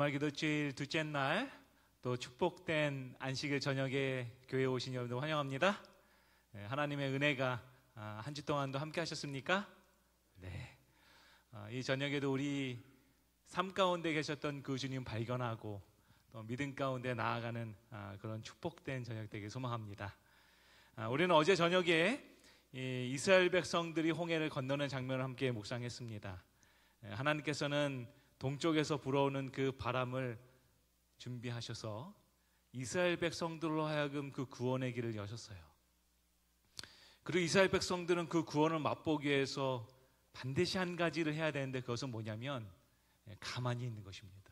주말기도주일 둘째 날 또 축복된 안식일 저녁에 교회에 오신 여러분들 환영합니다. 하나님의 은혜가 한 주 동안도 함께 하셨습니까? 네. 이 저녁에도 우리 삶 가운데 계셨던 그 주님 발견하고 또 믿음 가운데 나아가는 그런 축복된 저녁 되길 소망합니다. 우리는 어제 저녁에 이스라엘 백성들이 홍해를 건너는 장면을 함께 묵상했습니다. 하나님께서는 동쪽에서 불어오는 그 바람을 준비하셔서 이스라엘 백성들로 하여금 그 구원의 길을 여셨어요. 그리고 이스라엘 백성들은 그 구원을 맛보기 위해서 반드시 한 가지를 해야 되는데 그것은 뭐냐면 가만히 있는 것입니다.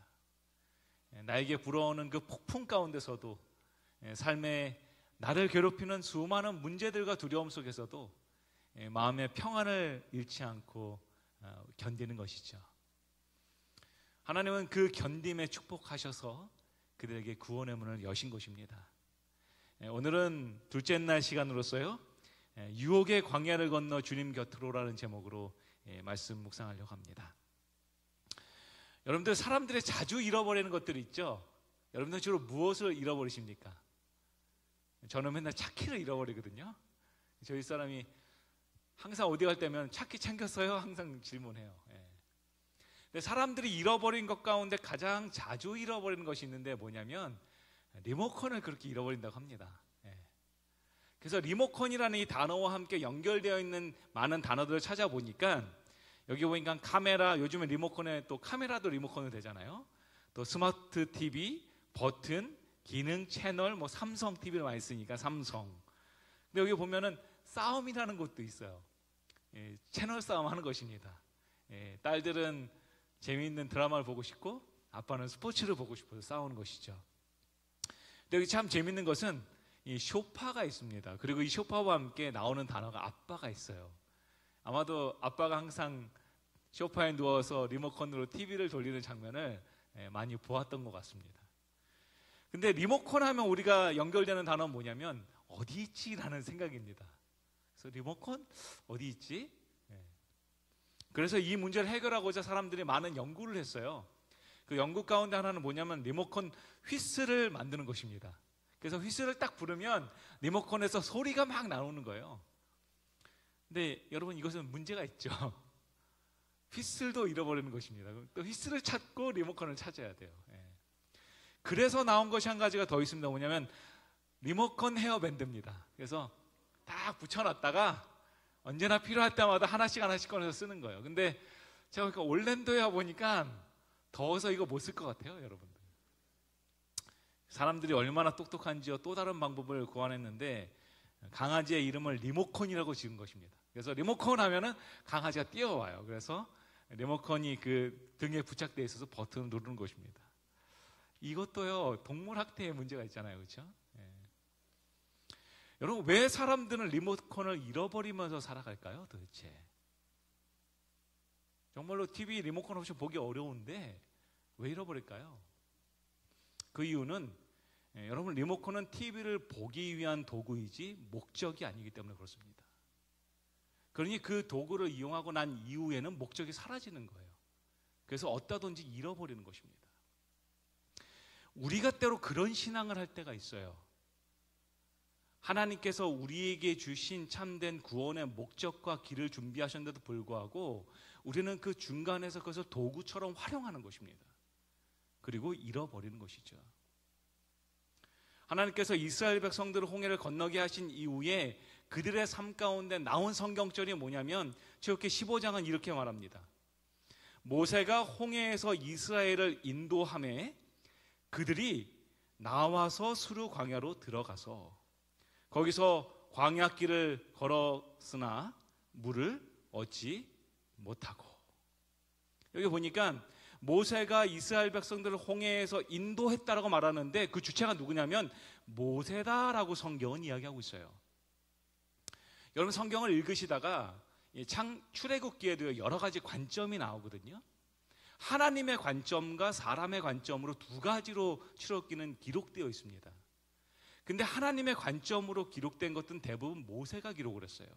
나에게 불어오는 그 폭풍 가운데서도 삶에 나를 괴롭히는 수많은 문제들과 두려움 속에서도 마음의 평안을 잃지 않고 견디는 것이죠. 하나님은 그 견딤에 축복하셔서 그들에게 구원의 문을 여신 것입니다. 오늘은 둘째 날 시간으로서요, 유혹의 광야를 건너 주님 곁으로라는 제목으로 말씀 묵상하려고 합니다. 여러분들, 사람들이 자주 잃어버리는 것들이 있죠. 여러분들 주로 무엇을 잃어버리십니까? 저는 맨날 차키를 잃어버리거든요. 저희 사람이 항상 어디 갈 때면 차키 챙겼어요? 항상 질문해요. 근데 사람들이 잃어버린 것 가운데 가장 자주 잃어버리는 것이 있는데 뭐냐면 리모컨을 그렇게 잃어버린다고 합니다. 그래서 리모컨이라는 이 단어와 함께 연결되어 있는 많은 단어들을 찾아보니까 여기 보니까 카메라, 요즘에 리모컨에 또 카메라도 리모컨으로 되잖아요. 또 스마트 TV, 버튼, 기능, 채널, 뭐 삼성 TV를 많이 쓰니까 삼성. 근데 여기 보면은 싸움이라는 것도 있어요. 채널 싸움 하는 것입니다. 딸들은 재미있는 드라마를 보고 싶고 아빠는 스포츠를 보고 싶어서 싸우는 것이죠. 근데 여기 참 재미있는 것은 이 쇼파가 있습니다. 그리고 이 쇼파와 함께 나오는 단어가 아빠가 있어요. 아마도 아빠가 항상 쇼파에 누워서 리모컨으로 TV를 돌리는 장면을 많이 보았던 것 같습니다. 근데 리모컨 하면 우리가 연결되는 단어는 뭐냐면 어디 있지? 라는 생각입니다. 그래서 리모컨 어디 있지? 그래서 이 문제를 해결하고자 사람들이 많은 연구를 했어요. 그 연구 가운데 하나는 뭐냐면 리모컨 휘슬을 만드는 것입니다. 그래서 휘슬을 딱 부르면 리모컨에서 소리가 막 나오는 거예요. 근데 여러분, 이것은 문제가 있죠. 휘슬도 잃어버리는 것입니다. 또 휘슬을 찾고 리모컨을 찾아야 돼요. 그래서 나온 것이 한 가지가 더 있습니다. 뭐냐면 리모컨 헤어밴드입니다. 그래서 딱 붙여놨다가 언제나 필요할 때마다 하나씩 꺼내서 쓰는 거예요. 근데 제가 그러니까 올랜도에 와보니까 더워서 이거 못 쓸 것 같아요, 여러분들. 사람들이 얼마나 똑똑한지요. 또 다른 방법을 고안했는데 강아지의 이름을 리모컨이라고 지은 것입니다. 그래서 리모컨 하면은 강아지가 뛰어와요. 그래서 리모컨이 그 등에 부착되어 있어서 버튼을 누르는 것입니다. 이것도요, 동물 학대의 문제가 있잖아요, 그렇죠? 여러분, 왜 사람들은 리모컨을 잃어버리면서 살아갈까요, 도대체? 정말로 TV 리모컨 없이 보기 어려운데 왜 잃어버릴까요? 그 이유는 여러분, 리모컨은 TV를 보기 위한 도구이지 목적이 아니기 때문에 그렇습니다. 그러니 그 도구를 이용하고 난 이후에는 목적이 사라지는 거예요. 그래서 어디다든지 잃어버리는 것입니다. 우리가 때로 그런 신앙을 할 때가 있어요. 하나님께서 우리에게 주신 참된 구원의 목적과 길을 준비하셨는데도 불구하고 우리는 그 중간에서 그것을 도구처럼 활용하는 것입니다. 그리고 잃어버리는 것이죠. 하나님께서 이스라엘 백성들을 홍해를 건너게 하신 이후에 그들의 삶 가운데 나온 성경절이 뭐냐면 출애굽기 15장은 이렇게 말합니다. 모세가 홍해에서 이스라엘을 인도하매 그들이 나와서 수르 광야로 들어가서 거기서 광야길을 걸었으나 물을 얻지 못하고. 여기 보니까 모세가 이스라엘 백성들을 홍해에서 인도했다라고 말하는데 그 주체가 누구냐면 모세다라고 성경은 이야기하고 있어요. 여러분, 성경을 읽으시다가 출애굽기에도 여러 가지 관점이 나오거든요. 하나님의 관점과 사람의 관점으로 두 가지로 출애굽기는 기록되어 있습니다. 근데 하나님의 관점으로 기록된 것은 대부분 모세가 기록을 했어요.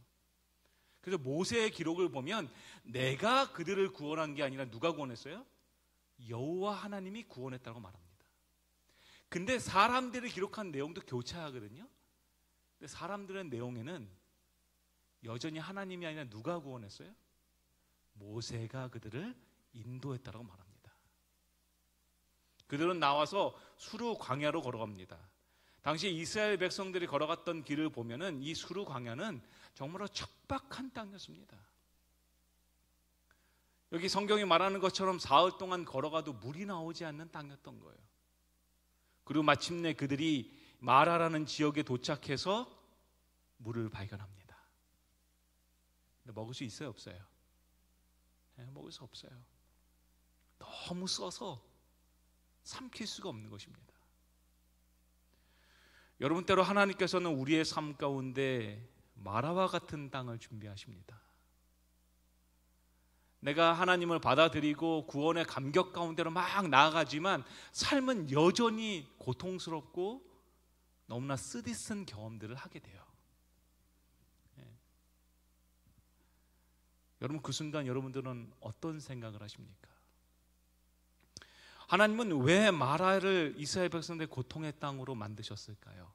그래서 모세의 기록을 보면 내가 그들을 구원한 게 아니라 누가 구원했어요? 여호와 하나님이 구원했다고 말합니다. 근데 사람들이 기록한 내용도 교차하거든요. 근데 사람들의 내용에는 여전히 하나님이 아니라 누가 구원했어요? 모세가 그들을 인도했다고 말합니다. 그들은 나와서 수르 광야로 걸어갑니다. 당시 이스라엘 백성들이 걸어갔던 길을 보면은 이 수르 광야는 정말로 척박한 땅이었습니다. 여기 성경이 말하는 것처럼 사흘 동안 걸어가도 물이 나오지 않는 땅이었던 거예요. 그리고 마침내 그들이 마라라는 지역에 도착해서 물을 발견합니다. 근데 먹을 수 있어요, 없어요? 네, 먹을 수 없어요. 너무 써서 삼킬 수가 없는 것입니다. 여러분, 때로 하나님께서는 우리의 삶 가운데 마라와 같은 땅을 준비하십니다. 내가 하나님을 받아들이고 구원의 감격 가운데로 막 나아가지만 삶은 여전히 고통스럽고 너무나 쓰디쓴 경험들을 하게 돼요. 여러분, 그 순간 여러분들은 어떤 생각을 하십니까? 하나님은 왜 마라를 이스라엘 백성들의 고통의 땅으로 만드셨을까요?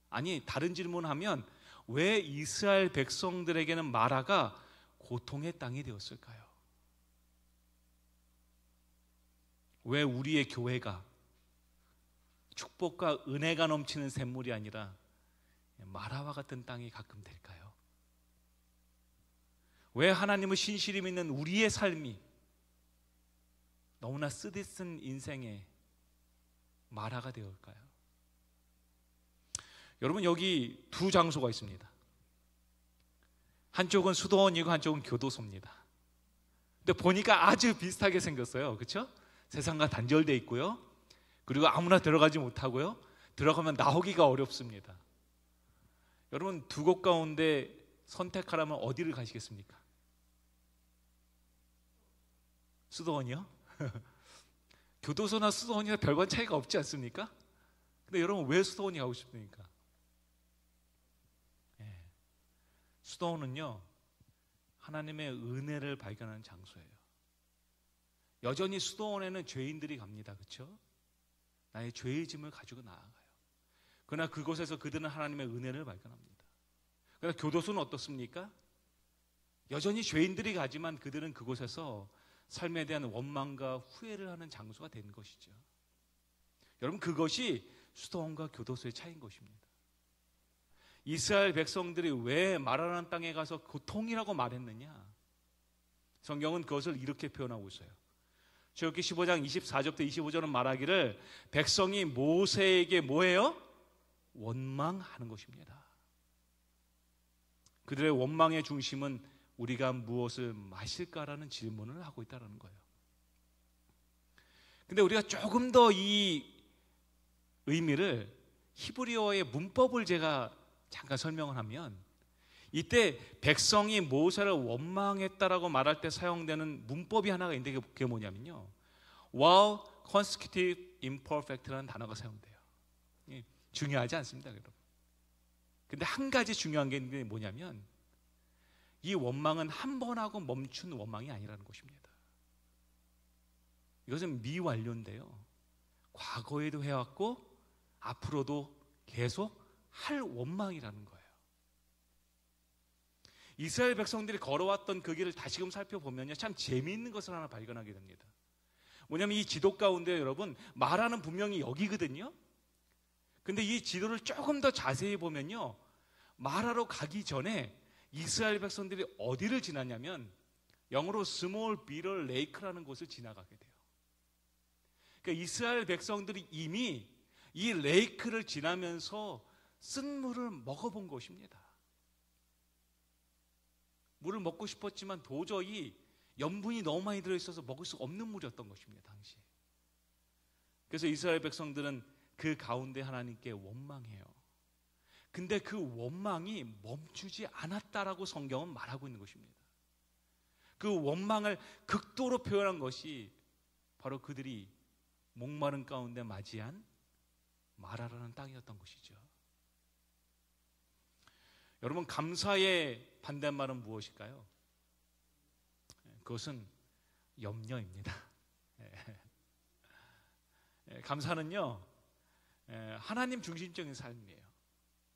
아니, 다른 질문하면 왜 이스라엘 백성들에게는 마라가 고통의 땅이 되었을까요? 왜 우리의 교회가 축복과 은혜가 넘치는 샘물이 아니라 마라와 같은 땅이 가끔 될까요? 왜 하나님을 신실히 믿는 우리의 삶이 너무나 쓰디쓴 인생의 마라가 되었을까요? 여러분, 여기 두 장소가 있습니다. 한쪽은 수도원이고 한쪽은 교도소입니다. 근데 보니까 아주 비슷하게 생겼어요. 그렇죠? 세상과 단절되어 있고요. 그리고 아무나 들어가지 못하고요. 들어가면 나오기가 어렵습니다. 여러분, 두 곳 가운데 선택하라면 어디를 가시겠습니까? 수도원이요? 교도소나 수도원이나 별반 차이가 없지 않습니까? 근데 여러분, 왜 수도원이 가고 싶습니까? 수도원은요, 하나님의 은혜를 발견하는 장소예요. 여전히 수도원에는 죄인들이 갑니다. 그렇죠? 나의 죄의 짐을 가지고 나아가요. 그러나 그곳에서 그들은 하나님의 은혜를 발견합니다. 그러나 교도소는 어떻습니까? 여전히 죄인들이 가지만 그들은 그곳에서 삶에 대한 원망과 후회를 하는 장소가 된 것이죠. 여러분, 그것이 수도원과 교도소의 차이인 것입니다. 이스라엘 백성들이 왜 마라라는 땅에 가서 고통이라고 말했느냐? 성경은 그것을 이렇게 표현하고 있어요. 출애굽기 15장 24절부터 25절은 말하기를 백성이 모세에게 뭐예요? 원망하는 것입니다. 그들의 원망의 중심은 우리가 무엇을 마실까라는 질문을 하고 있다는 거예요. 근데 우리가 조금 더 이 의미를 히브리어의 문법을 제가 잠깐 설명을 하면, 이때 백성이 모세를 원망했다라고 말할 때 사용되는 문법이 하나가 있는데 그게 뭐냐면요, while consecutive imperfect라는 단어가 사용돼요. 중요하지 않습니다, 여러분. 근데 한 가지 중요한 게 있는데 뭐냐면, 이 원망은 한 번 하고 멈춘 원망이 아니라는 것입니다. 이것은 미완료인데요, 과거에도 해왔고 앞으로도 계속 할 원망이라는 거예요. 이스라엘 백성들이 걸어왔던 그 길을 다시금 살펴보면요, 참 재미있는 것을 하나 발견하게 됩니다. 뭐냐면 이 지도 가운데 여러분, 마라는 분명히 여기거든요. 근데 이 지도를 조금 더 자세히 보면요, 마라로 가기 전에 이스라엘 백성들이 어디를 지났냐면 영어로 Small Bitter Lake라는 곳을 지나가게 돼요. 그러니까 이스라엘 백성들이 이미 이 레이크를 지나면서 쓴 물을 먹어본 것입니다. 물을 먹고 싶었지만 도저히 염분이 너무 많이 들어있어서 먹을 수 없는 물이었던 것입니다, 당시. 그래서 이스라엘 백성들은 그 가운데 하나님께 원망해요. 근데 그 원망이 멈추지 않았다라고 성경은 말하고 있는 것입니다. 그 원망을 극도로 표현한 것이 바로 그들이 목마른 가운데 맞이한 마라라는 땅이었던 것이죠. 여러분, 감사의 반대말은 무엇일까요? 그것은 염려입니다. 감사는요, 하나님 중심적인 삶이에요.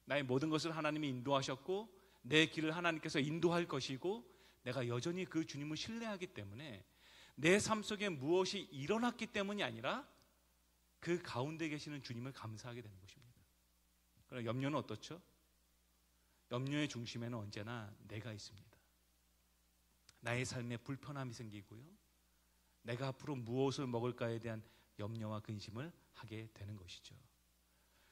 나의 모든 것을 하나님이 인도하셨고 내 길을 하나님께서 인도할 것이고 내가 여전히 그 주님을 신뢰하기 때문에 내 삶 속에 무엇이 일어났기 때문이 아니라 그 가운데 계시는 주님을 감사하게 되는 것입니다. 그러나 염려는 어떻죠? 염려의 중심에는 언제나 내가 있습니다. 나의 삶에 불편함이 생기고요, 내가 앞으로 무엇을 먹을까에 대한 염려와 근심을 하게 되는 것이죠.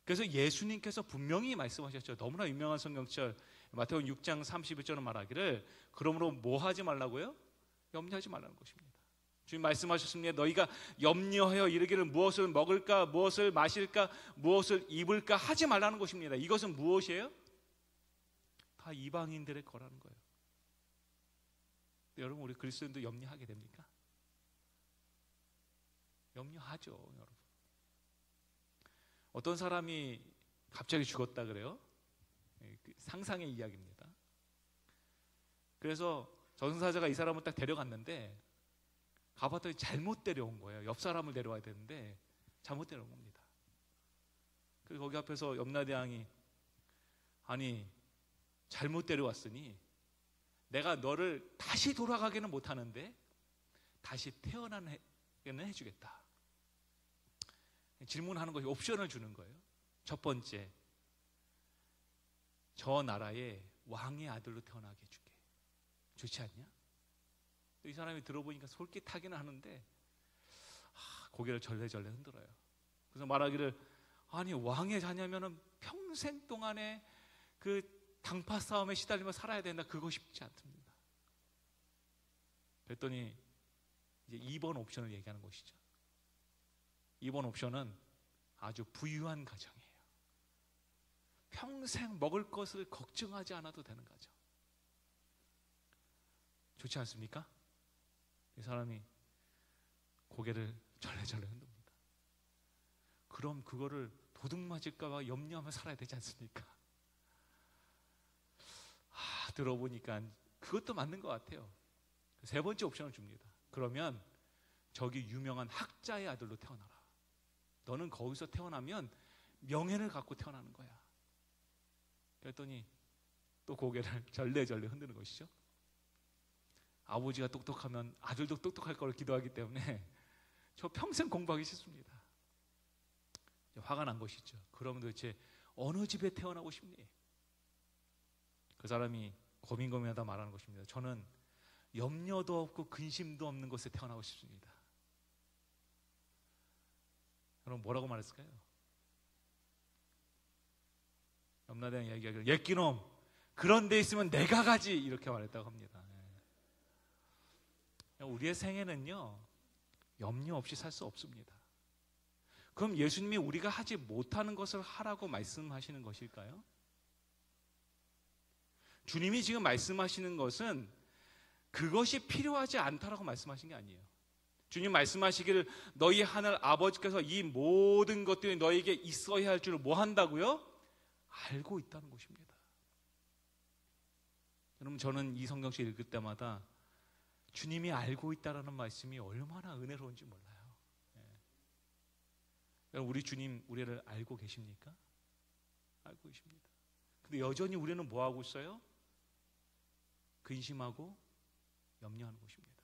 그래서 예수님께서 분명히 말씀하셨죠. 너무나 유명한 성경절 마태복음 6장 31절은 말하기를 그러므로 뭐 하지 말라고요? 염려하지 말라는 것입니다. 주님 말씀하셨습니다. 너희가 염려하여 이르기를 무엇을 먹을까, 무엇을 마실까, 무엇을 입을까 하지 말라는 것입니다. 이것은 무엇이에요? 다 이방인들의 거라는 거예요. 여러분, 우리 그리스도인도 염려하게 됩니까? 염려하죠, 여러분. 어떤 사람이 갑자기 죽었다 그래요? 상상의 이야기입니다. 그래서 저승사자가 이 사람을 딱 데려갔는데 가봤더니 잘못 데려온 거예요. 옆 사람을 데려와야 되는데 잘못 데려온 겁니다. 그래서 거기 앞에서 염라대왕이 아니 잘못 데려왔으니 내가 너를 다시 돌아가게는 못하는데 다시 태어나게는 해주겠다. 질문하는 것이 옵션을 주는 거예요. 첫 번째, 저 나라의 왕의 아들로 태어나게 해줄게. 좋지 않냐? 이 사람이 들어보니까 솔깃하기는 하는데 고개를 절레절레 흔들어요. 그래서 말하기를 아니 왕의 자녀면은 평생 동안에 그 당파 싸움에 시달리며 살아야 된다. 그거 쉽지 않습니다. 그랬더니 이제 2번 옵션을 얘기하는 것이죠. 2번 옵션은 아주 부유한 가정이에요. 평생 먹을 것을 걱정하지 않아도 되는 가정. 좋지 않습니까? 이 사람이 고개를 절레절레 흔듭니다. 그럼 그거를 도둑 맞을까봐 염려하며 살아야 되지 않습니까? 들어보니까 그것도 맞는 것 같아요. 세 번째 옵션을 줍니다. 그러면 저기 유명한 학자의 아들로 태어나라. 너는 거기서 태어나면 명예를 갖고 태어나는 거야. 그랬더니 또 고개를 절레절레 흔드는 것이죠. 아버지가 똑똑하면 아들도 똑똑할 걸 기도하기 때문에 저 평생 공부하기 싫습니다. 화가 난 것이죠. 그러면 도대체 어느 집에 태어나고 싶니? 그 사람이 고민하다 말하는 것입니다. 저는 염려도 없고 근심도 없는 곳에 태어나고 싶습니다. 여러분 뭐라고 말했을까요? 염라대왕이 얘기하기를 옛기놈 그런 데 있으면 내가 가지 이렇게 말했다고 합니다. 우리의 생애는요 염려 없이 살 수 없습니다. 그럼 예수님이 우리가 하지 못하는 것을 하라고 말씀하시는 것일까요? 주님이 지금 말씀하시는 것은 그것이 필요하지 않다라고 말씀하신 게 아니에요. 주님 말씀하시기를 너희 하늘 아버지께서 이 모든 것들이 너에게 있어야 할 줄을 뭐 한다고요? 알고 있다는 것입니다. 여러분 저는 이 성경책 읽을 때마다 주님이 알고 있다라는 말씀이 얼마나 은혜로운지 몰라요. 여러분 우리 주님 우리를 알고 계십니까? 알고 계십니다. 근데 여전히 우리는 뭐 하고 있어요? 근심하고 염려하는 것입니다.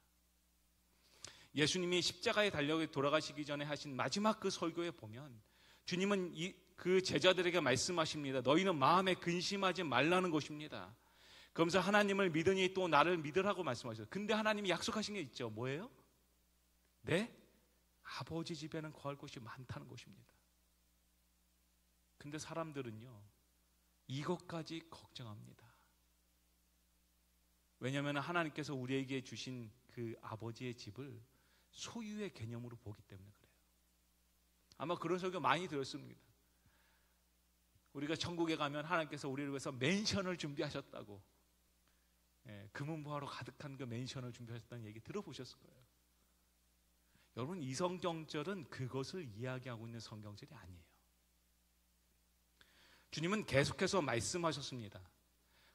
예수님이 십자가에 달려 돌아가시기 전에 하신 마지막 그 설교에 보면 주님은 그 제자들에게 말씀하십니다. 너희는 마음에 근심하지 말라는 것입니다. 그러면서 하나님을 믿으니 또 나를 믿으라고 말씀하셨어요. 근데 하나님이 약속하신 게 있죠. 뭐예요? 네? 아버지 집에는 거할 곳이 많다는 것입니다. 근데 사람들은요 이것까지 걱정합니다. 왜냐하면 하나님께서 우리에게 주신 그 아버지의 집을 소유의 개념으로 보기 때문에 그래요. 아마 그런 설교 많이 들었습니다. 우리가 천국에 가면 하나님께서 우리를 위해서 맨션을 준비하셨다고, 금은보화로 가득한 그 맨션을 준비하셨다는 얘기 들어보셨을 거예요. 여러분 이 성경절은 그것을 이야기하고 있는 성경절이 아니에요. 주님은 계속해서 말씀하셨습니다.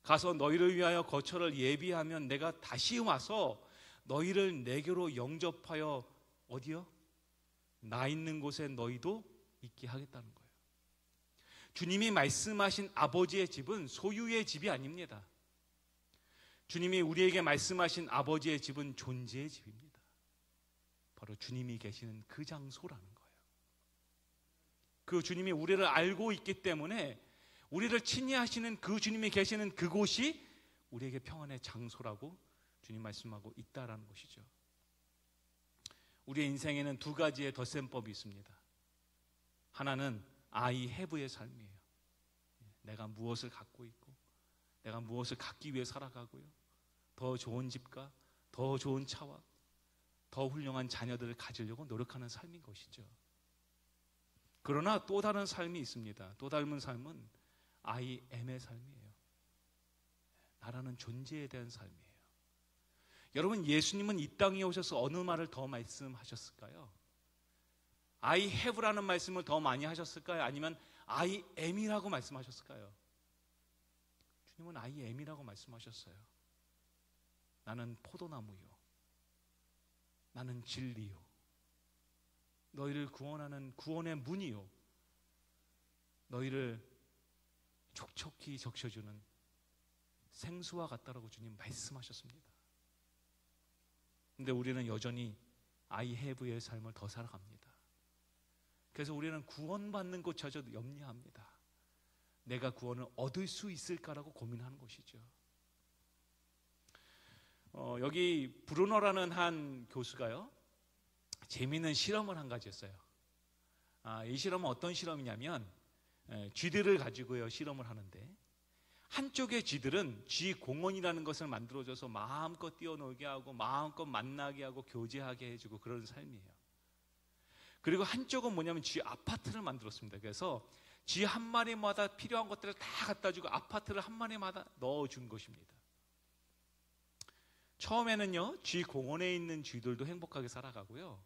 가서 너희를 위하여 거처를 예비하면 내가 다시 와서 너희를 내게로 영접하여 어디요? 나 있는 곳에 너희도 있게 하겠다는 거예요. 주님이 말씀하신 아버지의 집은 소유의 집이 아닙니다. 주님이 우리에게 말씀하신 아버지의 집은 존재의 집입니다. 바로 주님이 계시는 그 장소라는 거예요. 그 주님이 우리를 알고 있기 때문에 우리를 친애하시는 그 주님이 계시는 그곳이 우리에게 평안의 장소라고 주님 말씀하고 있다라는 것이죠. 우리의 인생에는 두 가지의 덧셈법이 있습니다. 하나는 I have의 삶이에요. 내가 무엇을 갖고 있고 내가 무엇을 갖기 위해 살아가고요, 더 좋은 집과 더 좋은 차와 더 훌륭한 자녀들을 가지려고 노력하는 삶인 것이죠. 그러나 또 다른 삶이 있습니다. 또 다른 삶은 I am의 삶이에요. 나라는 존재에 대한 삶이에요. 여러분, 예수님은 이 땅에 오셔서 어느 말을 더 말씀하셨을까요? I have라는 말씀을 더 많이 하셨을까요? 아니면 I am이라고 말씀하셨을까요? 주님은 I am이라고 말씀하셨어요. 나는 포도나무요, 나는 진리요, 너희를 구원하는 구원의 문이요, 너희를 촉촉히 적셔주는 생수와 같다라고 주님 말씀하셨습니다. 근데 우리는 여전히 I have의 삶을 더 살아갑니다. 그래서 우리는 구원받는 것조차 염려합니다. 내가 구원을 얻을 수 있을까라고 고민하는 것이죠. 여기 브루너라는 한 교수가요, 재미있는 실험을 한 가지 했어요. 이 실험은 어떤 실험이냐면 쥐들을 가지고요 실험을 하는데, 한쪽의 쥐들은 쥐 공원이라는 것을 만들어줘서 마음껏 뛰어놀게 하고 마음껏 만나게 하고 교제하게 해주고 그런 삶이에요. 그리고 한쪽은 뭐냐면 쥐 아파트를 만들었습니다. 그래서 쥐 한 마리마다 필요한 것들을 다 갖다 주고 아파트를 한 마리마다 넣어준 것입니다. 처음에는요 쥐 공원에 있는 쥐들도 행복하게 살아가고요,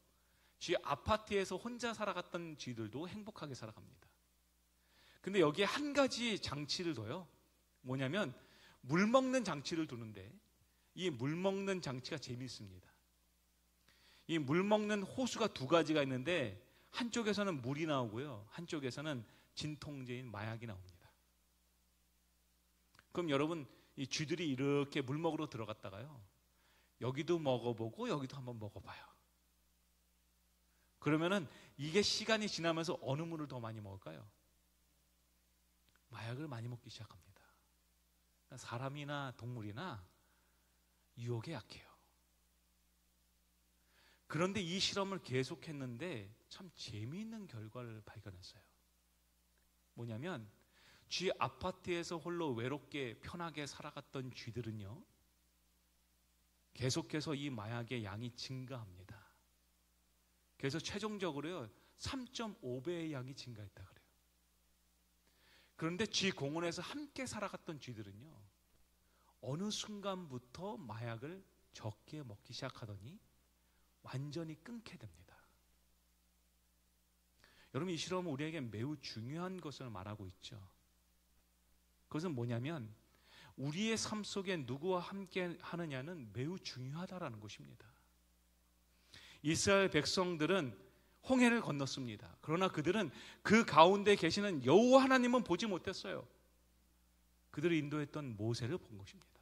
쥐 아파트에서 혼자 살아갔던 쥐들도 행복하게 살아갑니다. 근데 여기에 한 가지 장치를 둬요. 뭐냐면 물 먹는 장치를 두는데, 이 물 먹는 장치가 재미있습니다. 이 물 먹는 호수가 두 가지가 있는데, 한쪽에서는 물이 나오고요, 한쪽에서는 진통제인 마약이 나옵니다. 그럼 여러분, 이 쥐들이 이렇게 물 먹으러 들어갔다가요, 여기도 먹어보고 여기도 한번 먹어봐요. 그러면은 이게 시간이 지나면서 어느 물을 더 많이 먹을까요? 마약을 많이 먹기 시작합니다. 그러니까 사람이나 동물이나 유혹에 약해요. 그런데 이 실험을 계속했는데 참 재미있는 결과를 발견했어요. 뭐냐면 쥐 아파트에서 홀로 외롭게 편하게 살아갔던 쥐들은요, 계속해서 이 마약의 양이 증가합니다. 그래서 최종적으로요 3.5배의 양이 증가했다 그래요. 그런데 쥐 공원에서 함께 살아갔던 쥐들은요, 어느 순간부터 마약을 적게 먹기 시작하더니 완전히 끊게 됩니다. 여러분, 이 실험은 우리에게 매우 중요한 것을 말하고 있죠. 그것은 뭐냐면 우리의 삶 속에 누구와 함께 하느냐는 매우 중요하다라는 것입니다. 이스라엘 백성들은 홍해를 건넜습니다. 그러나 그들은 그 가운데 계시는 여호와 하나님은 보지 못했어요. 그들을 인도했던 모세를 본 것입니다.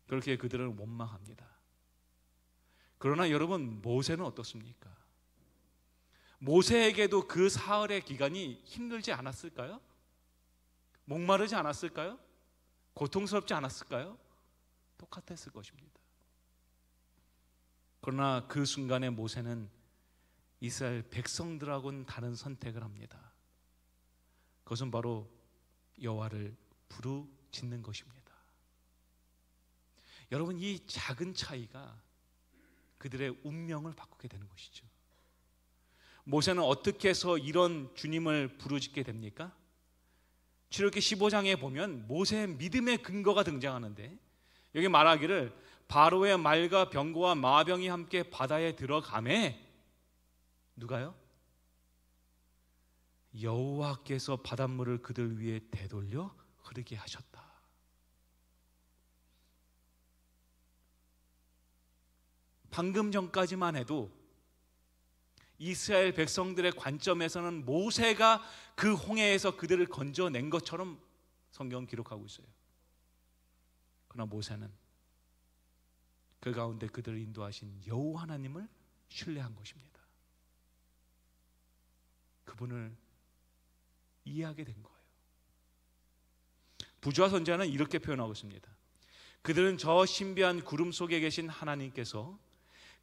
그렇게 그들은 원망합니다. 그러나 여러분, 모세는 어떻습니까? 모세에게도 그 사흘의 기간이 힘들지 않았을까요? 목마르지 않았을까요? 고통스럽지 않았을까요? 똑같았을 것입니다. 그러나 그 순간에 모세는 이스라엘 백성들하고는 다른 선택을 합니다. 그것은 바로 여호와를 부르짖는 것입니다. 여러분, 이 작은 차이가 그들의 운명을 바꾸게 되는 것이죠. 모세는 어떻게 해서 이런 주님을 부르짖게 됩니까? 출애굽기 15장에 보면 모세의 믿음의 근거가 등장하는데, 여기 말하기를 바로의 말과 병거와 마병이 함께 바다에 들어가매, 누가요? 여호와께서 바닷물을 그들 위에 되돌려 흐르게 하셨다. 방금 전까지만 해도 이스라엘 백성들의 관점에서는 모세가 그 홍해에서 그들을 건져낸 것처럼 성경은 기록하고 있어요. 그러나 모세는 그 가운데 그들을 인도하신 여호와 하나님을 신뢰한 것입니다. 그분을 이해하게 된 거예요. 부조화 선지자는 이렇게 표현하고 있습니다. 그들은 저 신비한 구름 속에 계신 하나님께서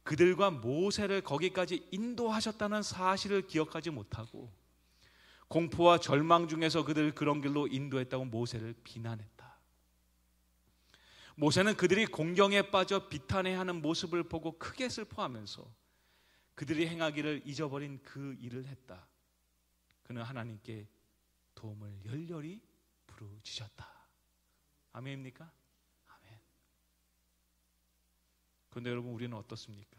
그들과 모세를 거기까지 인도하셨다는 사실을 기억하지 못하고 공포와 절망 중에서 그들을 그런 길로 인도했다고 모세를 비난했다. 모세는 그들이 공경에 빠져 비탄해하는 모습을 보고 크게 슬퍼하면서 그들이 행하기를 잊어버린 그 일을 했다. 그는 하나님께 도움을 열렬히 부르짖었다. 아멘입니까? 아멘. 그런데 여러분, 우리는 어떻습니까?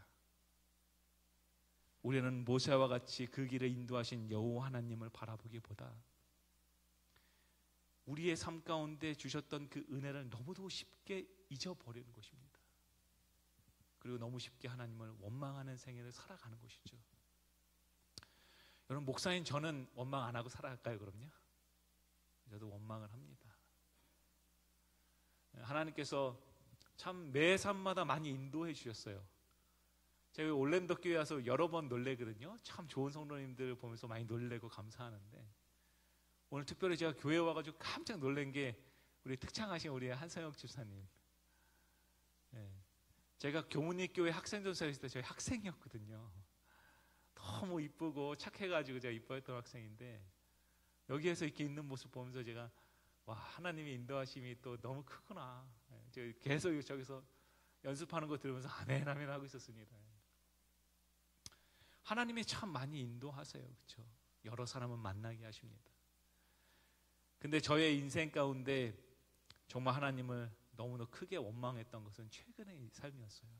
우리는 모세와 같이 그 길을 인도하신 여호와 하나님을 바라보기보다 우리의 삶 가운데 주셨던 그 은혜를 너무도 쉽게 잊어버리는 것입니다. 그리고 너무 쉽게 하나님을 원망하는 생애를 살아가는 것이죠. 여러분, 목사인 저는 원망 안 하고 살아갈까요? 그럼요. 저도 원망을 합니다. 하나님께서 참 매 삶마다 많이 인도해 주셨어요. 제가 올랜도 교회 와서 여러 번 놀래거든요. 참 좋은 성도님들 보면서 많이 놀래고 감사하는데, 오늘 특별히 제가 교회 와가지고 깜짝 놀란 게 우리 특창하신 우리 한성혁 집사님. 제가 교문리 교회 학생전사에 있을 때 저희 학생이었거든요. 너무 이쁘고 착해가지고 제가 이뻐했던 학생인데, 여기에서 이렇게 있는 모습 보면서 제가 와, 하나님의 인도하심이 또 너무 크구나. 제가 계속 저기서 연습하는 거 들으면서 아멘 아멘 하고 있었습니다. 하나님이 참 많이 인도하세요. 그렇죠? 여러 사람을 만나게 하십니다. 근데 저의 인생 가운데 정말 하나님을 너무나 크게 원망했던 것은 최근의 삶이었어요.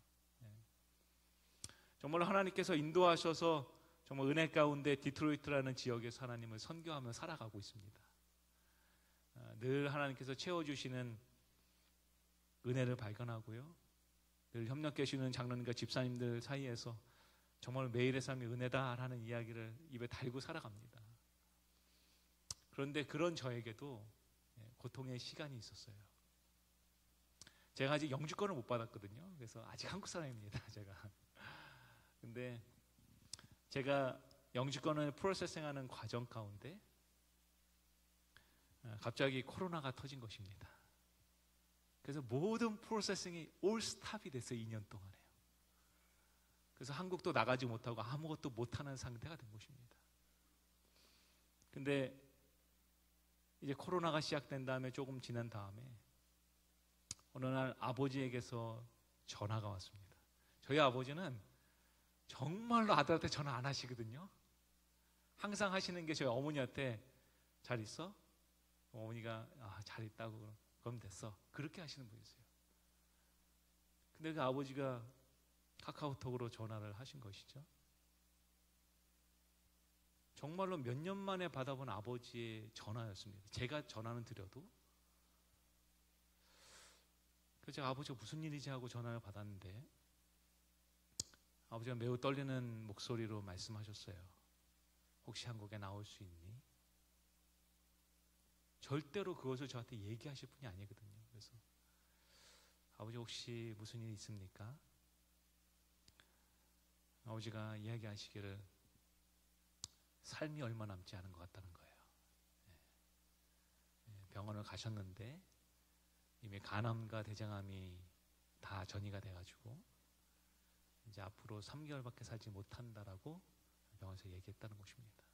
정말 하나님께서 인도하셔서 정말 은혜 가운데 디트로이트라는 지역에서 하나님을 선교하며 살아가고 있습니다. 늘 하나님께서 채워주시는 은혜를 발견하고요, 늘 협력해 주시는 장로님과 집사님들 사이에서 정말 매일의 삶이 은혜다라는 이야기를 입에 달고 살아갑니다. 그런데 그런 저에게도 고통의 시간이 있었어요. 제가 아직 영주권을 못 받았거든요. 그래서 아직 한국 사람입니다, 제가. 근데 제가 영주권을 프로세싱하는 과정 가운데 갑자기 코로나가 터진 것입니다. 그래서 모든 프로세싱이 올 스탑이 됐어요. 2년 동안에요. 그래서 한국도 나가지 못하고 아무것도 못하는 상태가 된 것입니다. 근데 이제 코로나가 시작된 다음에 조금 지난 다음에 어느 날 아버지에게서 전화가 왔습니다. 저희 아버지는 정말로 아들한테 전화 안 하시거든요. 항상 하시는 게 저희 어머니한테 잘 있어? 어머니가 잘 있다고 그럼 됐어. 그렇게 하시는 분이세요. 근데 그 아버지가 카카오톡으로 전화를 하신 것이죠. 정말로 몇 년 만에 받아본 아버지의 전화였습니다. 제가 전화는 드려도. 그래서 제가 아버지가 무슨 일이지 하고 전화를 받았는데 아버지가 매우 떨리는 목소리로 말씀하셨어요. 혹시 한국에 나올 수 있니? 절대로 그것을 저한테 얘기하실 분이 아니거든요. 그래서 아버지 혹시 무슨 일 있습니까? 아버지가 이야기하시기를 삶이 얼마 남지 않은 것 같다는 거예요. 병원을 가셨는데 이미 간암과 대장암이 다 전이가 돼가지고 이제 앞으로 3개월밖에 살지 못한다라고 병원에서 얘기했다는 것입니다.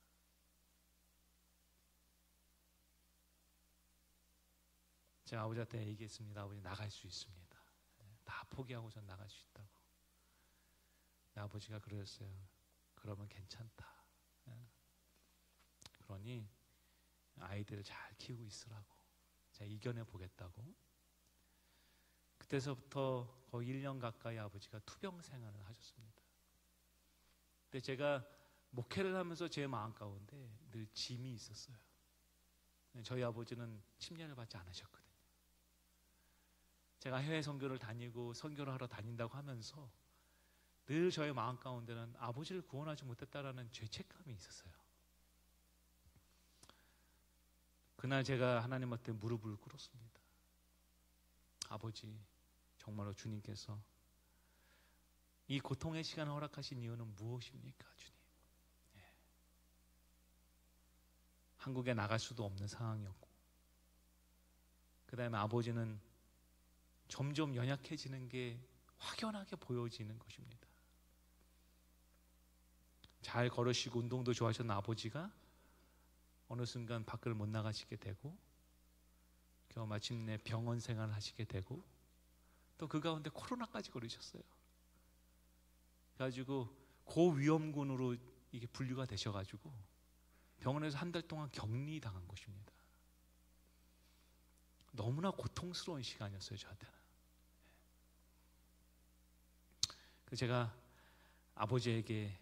제가 아버지한테 얘기했습니다. 아버지 나갈 수 있습니다. 다 포기하고 전 나갈 수 있다고. 아버지가 그러셨어요. 그러면 괜찮다. 그러니 아이들을 잘 키우고 있으라고. 제가 이겨내 보겠다고. 그때서부터 거의 1년 가까이 아버지가 투병 생활을 하셨습니다. 근데 제가 목회를 하면서 제 마음 가운데 늘 짐이 있었어요. 저희 아버지는 침례를 받지 않으셨거든요. 제가 해외 선교를 다니고 선교를 하러 다닌다고 하면서 늘 저의 마음 가운데는 아버지를 구원하지 못했다라는 죄책감이 있었어요. 그날 제가 하나님 앞에 무릎을 꿇었습니다. 아버지, 정말로 주님께서 이 고통의 시간을 허락하신 이유는 무엇입니까, 주님? 한국에 나갈 수도 없는 상황이었고, 그 다음에 아버지는 점점 연약해지는 게 확연하게 보여지는 것입니다. 잘 걸으시고 운동도 좋아하셨던 아버지가 어느 순간 밖을 못 나가시게 되고, 겨우 마침내 병원 생활을 하시게 되고, 또 그 가운데 코로나까지 걸리셨어요. 그래가지고 고위험군으로 이게 분류가 되셔가지고 병원에서 한 달 동안 격리당한 것입니다. 너무나 고통스러운 시간이었어요, 저한테는. 그 제가 아버지에게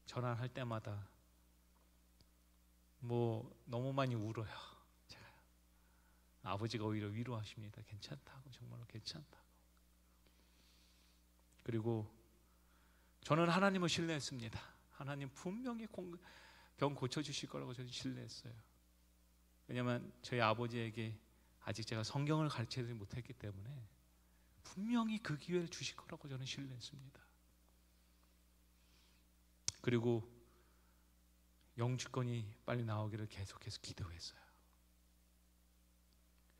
전화를 할 때마다 뭐 너무 많이 울어요. 제가 아버지가 오히려 위로하십니다. 괜찮다고, 정말로 괜찮다고. 그리고 저는 하나님을 신뢰했습니다. 하나님 분명히 병 고쳐주실 거라고 저는 신뢰했어요. 왜냐하면 저희 아버지에게 아직 제가 성경을 가르치지 못했기 때문에 분명히 그 기회를 주실 거라고 저는 신뢰했습니다. 그리고 영주권이 빨리 나오기를 계속해서 기도했어요.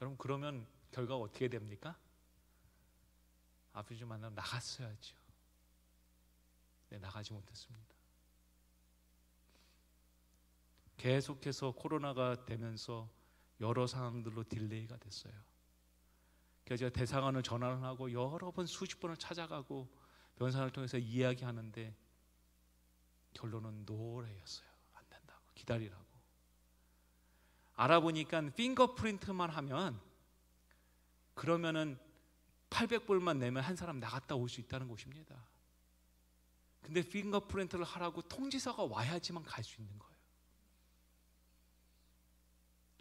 여러분, 그러면 결과가 어떻게 됩니까? 아버지 만나러 나갔어야죠. 네, 나가지 못했습니다. 계속해서 코로나가 되면서 여러 상황들로 딜레이가 됐어요. 그래서 제가 대사관을 전화를 하고 여러 번 수십 번을 찾아가고 변산을 통해서 이야기하는데 결론은 노래였어요. 안 된다고, 기다리라고. 알아보니까 핑거프린트만 하면, 그러면은 800불만 내면 한 사람 나갔다 올 수 있다는 것입니다. 근데 핑거프린트를 하라고 통지서가 와야지만 갈 수 있는 거예요.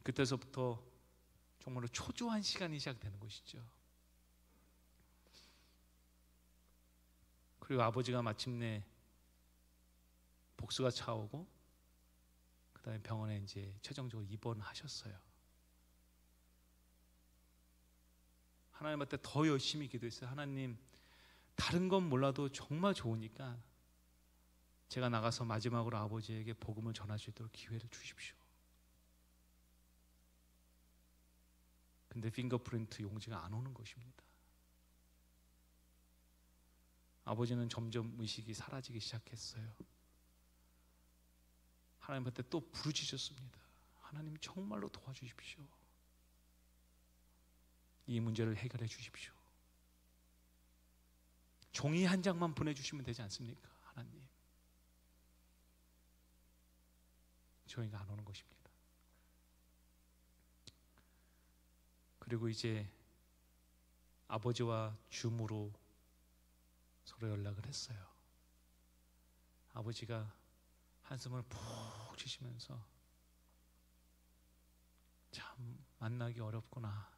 그때서부터 정말로 초조한 시간이 시작되는 것이죠. 그리고 아버지가 마침내 복수가 차오고, 그 다음에 병원에 이제 최종적으로 입원하셨어요. 하나님한테 더 열심히 기도했어요. 하나님, 다른 건 몰라도 정말 좋으니까 제가 나가서 마지막으로 아버지에게 복음을 전할 수 있도록 기회를 주십시오. 근데 핑거프린트 용지가 안 오는 것입니다. 아버지는 점점 의식이 사라지기 시작했어요. 하나님한테 또 부르짖었습니다. 하나님, 정말로 도와주십시오. 이 문제를 해결해 주십시오. 종이 한 장만 보내주시면 되지 않습니까? 하나님. 종이가 안 오는 것입니다. 그리고 이제 아버지와 줌으로 서로 연락을 했어요. 아버지가 한숨을 푹 쉬시면서 참 만나기 어렵구나.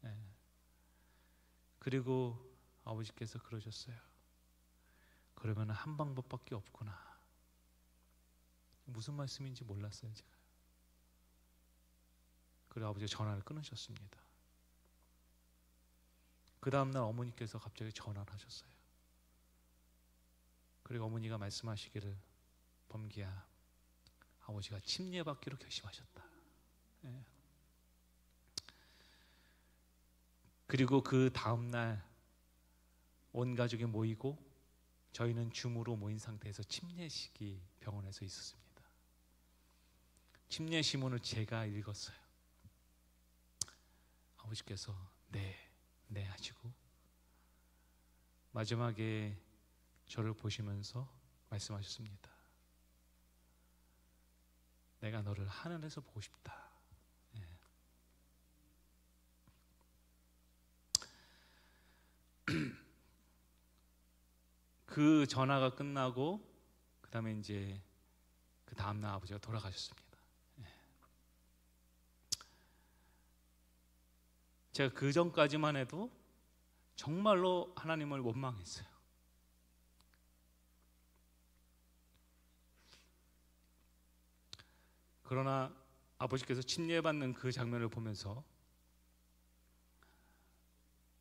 네. 그리고 아버지께서 그러셨어요. 그러면 한 방법밖에 없구나. 무슨 말씀인지 몰랐어요, 제가. 그리고 아버지가 전화를 끊으셨습니다. 그 다음날 어머니께서 갑자기 전화를 하셨어요. 그리고 어머니가 말씀하시기를, 범기야, 아버지가 침례받기로 결심하셨다. 네. 그리고 그 다음날 온 가족이 모이고 저희는 줌으로 모인 상태에서 침례식이 병원에서 있었습니다. 침례 시문을 제가 읽었어요. 아버지께서 네 하시고 마지막에 저를 보시면서 말씀하셨습니다. 내가 너를 하늘에서 보고 싶다. 네. 그 전화가 끝나고 그 다음에 이제 그 다음날 아버지가 돌아가셨습니다. 제가 그 전까지만 해도 정말로 하나님을 원망했어요. 그러나 아버지께서 침례받는 그 장면을 보면서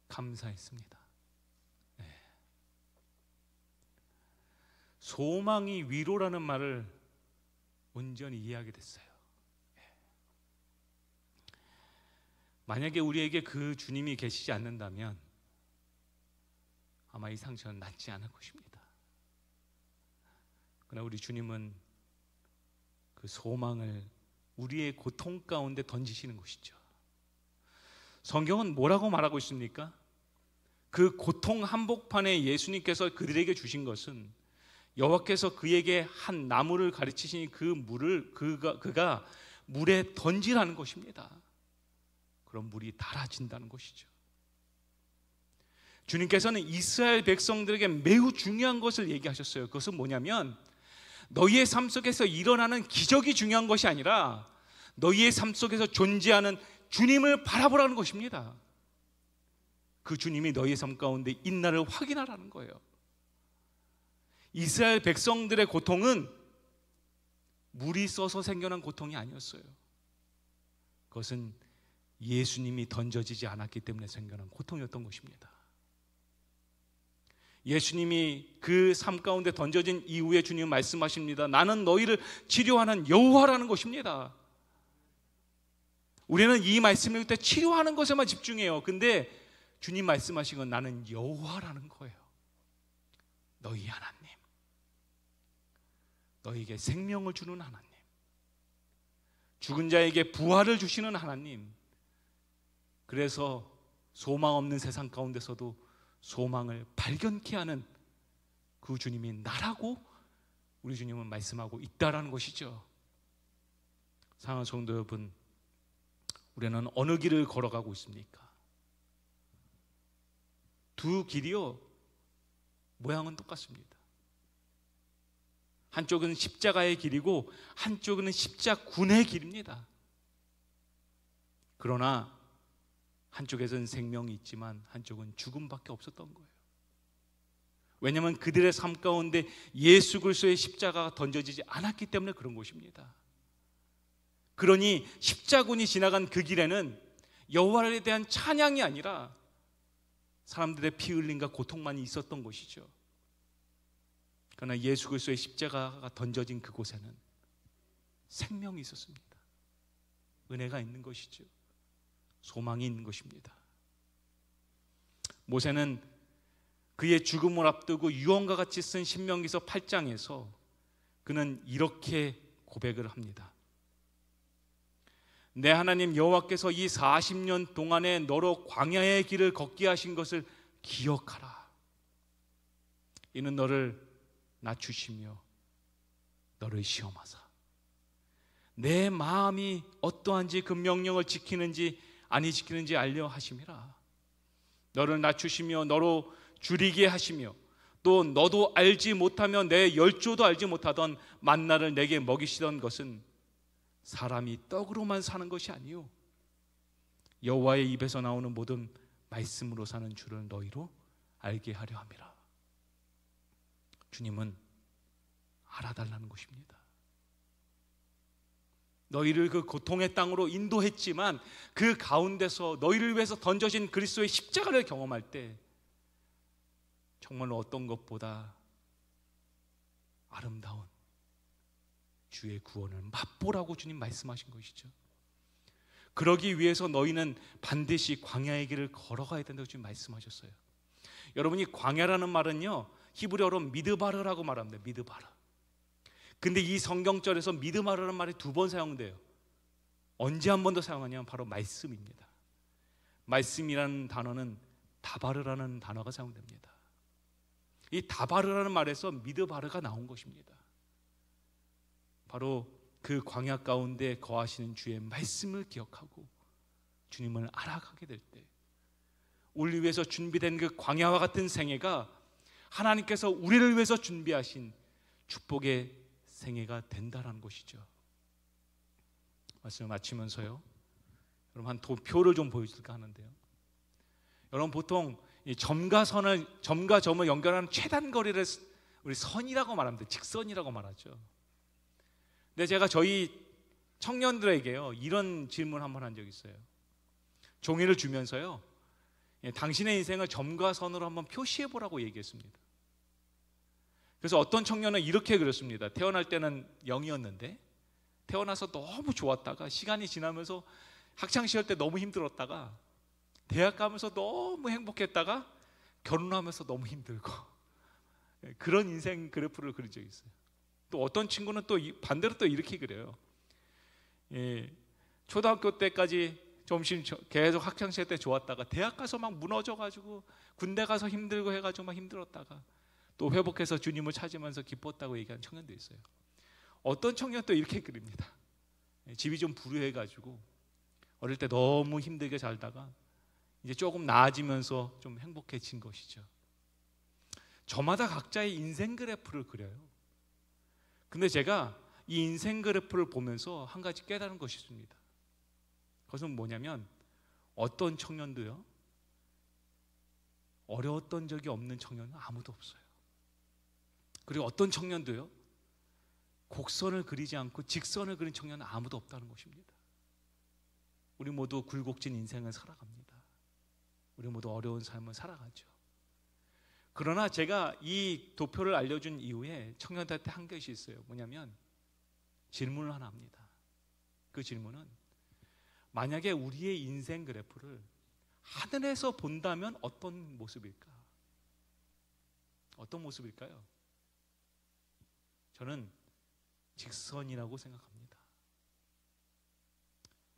감사했습니다. 네. 소망이 위로라는 말을 온전히 이해하게 됐어요. 네. 만약에 우리에게 그 주님이 계시지 않는다면 아마 이 상처는 낫지 않을 것입니다. 그러나 우리 주님은 그 소망을 우리의 고통 가운데 던지시는 것이죠. 성경은 뭐라고 말하고 있습니까? 그 고통 한복판에 예수님께서 그들에게 주신 것은 여호와께서 그에게 한 나무를 가르치시니 그 물을 그가 물에 던지라는 것입니다. 그럼 물이 달아진다는 것이죠. 주님께서는 이스라엘 백성들에게 매우 중요한 것을 얘기하셨어요. 그것은 뭐냐면 너희의 삶 속에서 일어나는 기적이 중요한 것이 아니라 너희의 삶 속에서 존재하는 주님을 바라보라는 것입니다. 그 주님이 너희의 삶 가운데 있나를 확인하라는 거예요. 이스라엘 백성들의 고통은 물이 써서 생겨난 고통이 아니었어요. 그것은 예수님이 던져지지 않았기 때문에 생겨난 고통이었던 것입니다. 예수님이 그 삶 가운데 던져진 이후에 주님 말씀하십니다. 나는 너희를 치료하는 여호와라는 것입니다. 우리는 이 말씀을 때 치료하는 것에만 집중해요. 근데 주님 말씀하신 건 나는 여호와라는 거예요. 너희 하나님, 너희에게 생명을 주는 하나님, 죽은 자에게 부활을 주시는 하나님. 그래서 소망 없는 세상 가운데서도 소망을 발견케 하는 그 주님이 나라고 우리 주님은 말씀하고 있다라는 것이죠. 사랑하는 성도 여러분, 우리는 어느 길을 걸어가고 있습니까? 두 길이요, 모양은 똑같습니다. 한쪽은 십자가의 길이고 한쪽은 십자군의 길입니다. 그러나 한쪽에서는 생명이 있지만 한쪽은 죽음밖에 없었던 거예요. 왜냐하면 그들의 삶 가운데 예수 그리스도의 십자가가 던져지지 않았기 때문에 그런 것입니다. 그러니 십자군이 지나간 그 길에는 여호와에 대한 찬양이 아니라 사람들의 피 흘림과 고통만이 있었던 것이죠. 그러나 예수 그리스도의 십자가가 던져진 그곳에는 생명이 있었습니다. 은혜가 있는 것이죠. 소망이 있는 것입니다. 모세는 그의 죽음을 앞두고 유언과 같이 쓴 신명기서 8장에서 그는 이렇게 고백을 합니다. 내 하나님 여호와께서 이 40년 동안에 너로 광야의 길을 걷게 하신 것을 기억하라. 이는 너를 낮추시며 너를 시험하사 내 마음이 어떠한지 그 명령을 지키는지 아니 지키는지 알려 하심이라. 너를 낮추시며 너로 줄이게 하시며 또 너도 알지 못하며 내 열조도 알지 못하던 만나를 내게 먹이시던 것은 사람이 떡으로만 사는 것이 아니요 여호와의 입에서 나오는 모든 말씀으로 사는 줄을 너희로 알게 하려 함이라. 주님은 알아달라는 것입니다. 너희를 그 고통의 땅으로 인도했지만 그 가운데서 너희를 위해서 던져진 그리스도의 십자가를 경험할 때 정말로 어떤 것보다 아름다운 주의 구원을 맛보라고 주님 말씀하신 것이죠. 그러기 위해서 너희는 반드시 광야의 길을 걸어가야 된다고 주님 말씀하셨어요. 여러분이 광야라는 말은요 히브리어로 미드바르라고 말합니다. 미드바르. 근데 이 성경절에서 미드바르라는 말이 2번 사용돼요. 언제 한 번 더 사용하냐면 바로 말씀입니다. 말씀이라는 단어는 다바르라는 단어가 사용됩니다. 이 다바르라는 말에서 미드바르가 나온 것입니다. 바로 그 광야 가운데 거하시는 주의 말씀을 기억하고 주님을 알아가게 될 때 우리를 위해서 준비된 그 광야와 같은 생애가 하나님께서 우리를 위해서 준비하신 축복의 생애가 된다는 것이죠. 말씀을 마치면서요, 여러분 한 표를 좀 보여줄까 하는데요. 여러분 보통 이 점과 점을 연결하는 최단 거리를 우리 선이라고 말합니다. 직선이라고 말하죠. 근데 제가 저희 청년들에게요 이런 질문 한번 한 적이 있어요. 종이를 주면서요, 당신의 인생을 점과 선으로 한번 표시해 보라고 얘기했습니다. 그래서 어떤 청년은 이렇게 그렸습니다. 태어날 때는 0이었는데 태어나서 너무 좋았다가 시간이 지나면서 학창시절 때 너무 힘들었다가 대학 가면서 너무 행복했다가 결혼하면서 너무 힘들고, 그런 인생 그래프를 그린 적이 있어요. 또 어떤 친구는 또 반대로 또 이렇게 그려요. 초등학교 때까지 점심 계속 학창시절 때 좋았다가 대학 가서 막 무너져가지고 군대 가서 힘들고 해가지고 막 힘들었다가 또 회복해서 주님을 찾으면서 기뻤다고 얘기하는 청년도 있어요. 어떤 청년도 이렇게 그립니다. 집이 좀 불우해가지고 어릴 때 너무 힘들게 살다가 이제 조금 나아지면서 좀 행복해진 것이죠. 저마다 각자의 인생 그래프를 그려요. 근데 제가 이 인생 그래프를 보면서 한 가지 깨달은 것이 있습니다. 그것은 뭐냐면 어떤 청년도요, 어려웠던 적이 없는 청년은 아무도 없어요. 그리고 어떤 청년도요, 곡선을 그리지 않고 직선을 그린 청년은 아무도 없다는 것입니다. 우리 모두 굴곡진 인생을 살아갑니다. 우리 모두 어려운 삶을 살아가죠. 그러나 제가 이 도표를 알려준 이후에 청년들한테 한 것이 있어요. 뭐냐면 질문을 하나 합니다. 그 질문은, 만약에 우리의 인생 그래프를 하늘에서 본다면 어떤 모습일까? 어떤 모습일까요? 저는 직선이라고 생각합니다.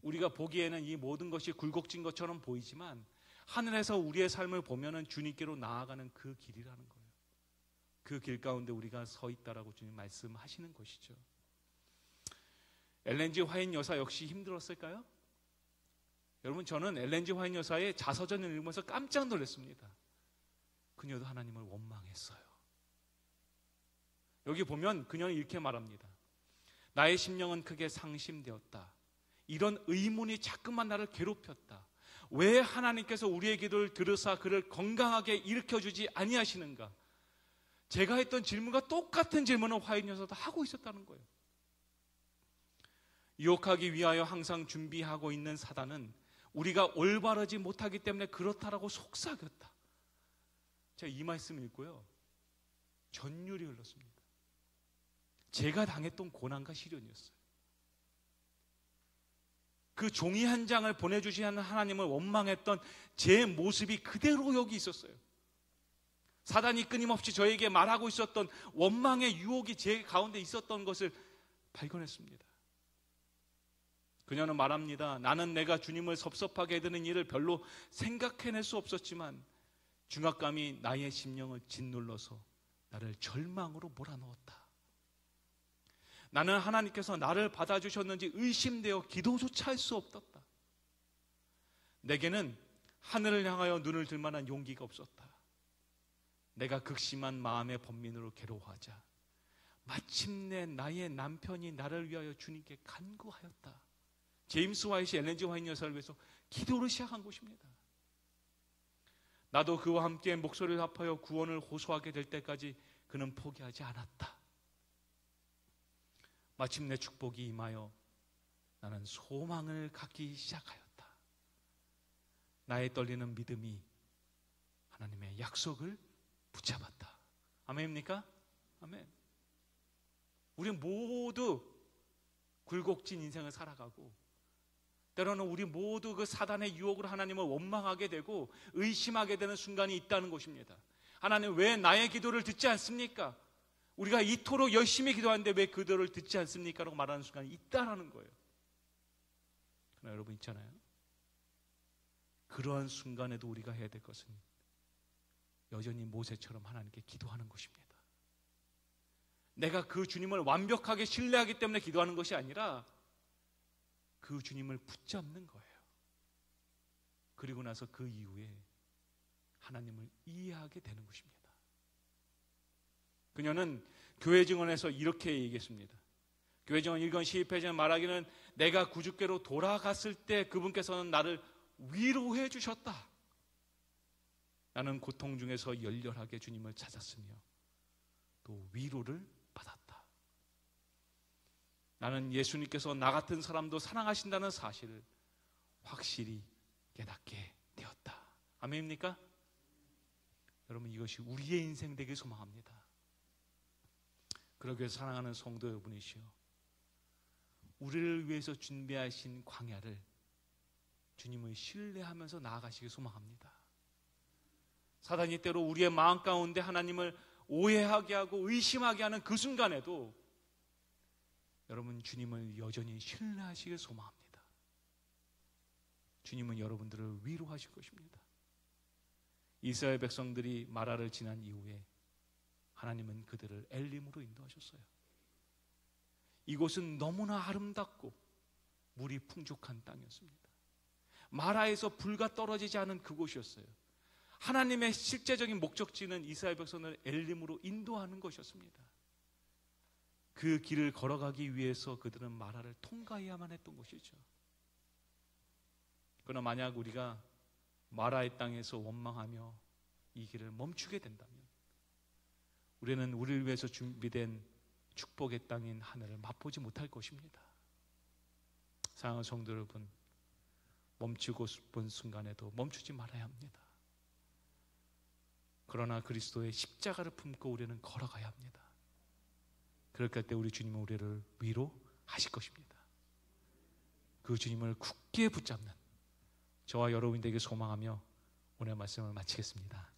우리가 보기에는 이 모든 것이 굴곡진 것처럼 보이지만 하늘에서 우리의 삶을 보면은 주님께로 나아가는 그 길이라는 거예요. 그 길 가운데 우리가 서 있다라고 주님 말씀하시는 것이죠. 엘렌 G 화이트 여사 역시 힘들었을까요? 여러분, 저는 엘렌 G 화이트 여사의 자서전을 읽으면서 깜짝 놀랐습니다. 그녀도 하나님을 원망했어요. 여기 보면 그녀는 이렇게 말합니다. 나의 심령은 크게 상심되었다. 이런 의문이 자꾸만 나를 괴롭혔다. 왜 하나님께서 우리의 기도를 들으사 그를 건강하게 일으켜주지 아니하시는가? 제가 했던 질문과 똑같은 질문을 화이트 여사도 하고 있었다는 거예요. 유혹하기 위하여 항상 준비하고 있는 사단은 우리가 올바르지 못하기 때문에 그렇다라고 속삭였다. 제가 이 말씀을 읽고요, 전율이 흘렀습니다. 제가 당했던 고난과 시련이었어요. 그 종이 한 장을 보내주시는 하나님을 원망했던 제 모습이 그대로 여기 있었어요. 사단이 끊임없이 저에게 말하고 있었던 원망의 유혹이 제 가운데 있었던 것을 발견했습니다. 그녀는 말합니다. 나는 내가 주님을 섭섭하게 해드는 일을 별로 생각해낼 수 없었지만 중압감이 나의 심령을 짓눌러서 나를 절망으로 몰아넣었다. 나는 하나님께서 나를 받아주셨는지 의심되어 기도조차 할 수 없었다. 내게는 하늘을 향하여 눈을 들 만한 용기가 없었다. 내가 극심한 마음의 번민으로 괴로워하자 마침내 나의 남편이 나를 위하여 주님께 간구하였다. 제임스 화이트, 엘렌 G 화이트 여사를 위해서 기도를 시작한 것입니다. 나도 그와 함께 목소리를 합하여 구원을 호소하게 될 때까지 그는 포기하지 않았다. 마침내 축복이 임하여 나는 소망을 갖기 시작하였다. 나의 떨리는 믿음이 하나님의 약속을 붙잡았다. 아멘입니까? 아멘. 우리 모두 굴곡진 인생을 살아가고 때로는 우리 모두 그 사단의 유혹으로 하나님을 원망하게 되고 의심하게 되는 순간이 있다는 것입니다. 하나님, 왜 나의 기도를 듣지 않습니까? 우리가 이토록 열심히 기도하는데 왜 기도를 듣지 않습니까? 라고 말하는 순간이 있다라는 거예요. 그러나 여러분 있잖아요, 그러한 순간에도 우리가 해야 될 것은 여전히 모세처럼 하나님께 기도하는 것입니다. 내가 그 주님을 완벽하게 신뢰하기 때문에 기도하는 것이 아니라 그 주님을 붙잡는 거예요. 그리고 나서 그 이후에 하나님을 이해하게 되는 것입니다. 그녀는 교회 증언에서 이렇게 얘기했습니다. 교회 증언 1권 12페이지에 말하기는 내가 구주께로 돌아갔을 때 그분께서는 나를 위로해 주셨다. 나는 고통 중에서 열렬하게 주님을 찾았으며 또 위로를 받았다. 나는 예수님께서 나 같은 사람도 사랑하신다는 사실을 확실히 깨닫게 되었다. 아멘입니까? 여러분, 이것이 우리의 인생 되길 소망합니다. 그러기 위해서 사랑하는 성도 여러분이시여, 우리를 위해서 준비하신 광야를 주님을 신뢰하면서 나아가시길 소망합니다. 사단이 때로 우리의 마음 가운데 하나님을 오해하게 하고 의심하게 하는 그 순간에도 여러분, 주님을 여전히 신뢰하시길 소망합니다. 주님은 여러분들을 위로하실 것입니다. 이스라엘 백성들이 마라를 지난 이후에 하나님은 그들을 엘림으로 인도하셨어요. 이곳은 너무나 아름답고 물이 풍족한 땅이었습니다. 마라에서 불과 떨어지지 않은 그곳이었어요. 하나님의 실제적인 목적지는 이스라엘 백성을 엘림으로 인도하는 것이었습니다. 그 길을 걸어가기 위해서 그들은 마라를 통과해야만 했던 것이죠. 그러나 만약 우리가 마라의 땅에서 원망하며 이 길을 멈추게 된다면 우리는 우리를 위해서 준비된 축복의 땅인 하늘을 맛보지 못할 것입니다. 사랑하는 성도 여러분, 멈추고 싶은 순간에도 멈추지 말아야 합니다. 그러나 그리스도의 십자가를 품고 우리는 걸어가야 합니다. 그럴 때 우리 주님은 우리를 위로하실 것입니다. 그 주님을 굳게 붙잡는 저와 여러분이 되길 소망하며 오늘 말씀을 마치겠습니다.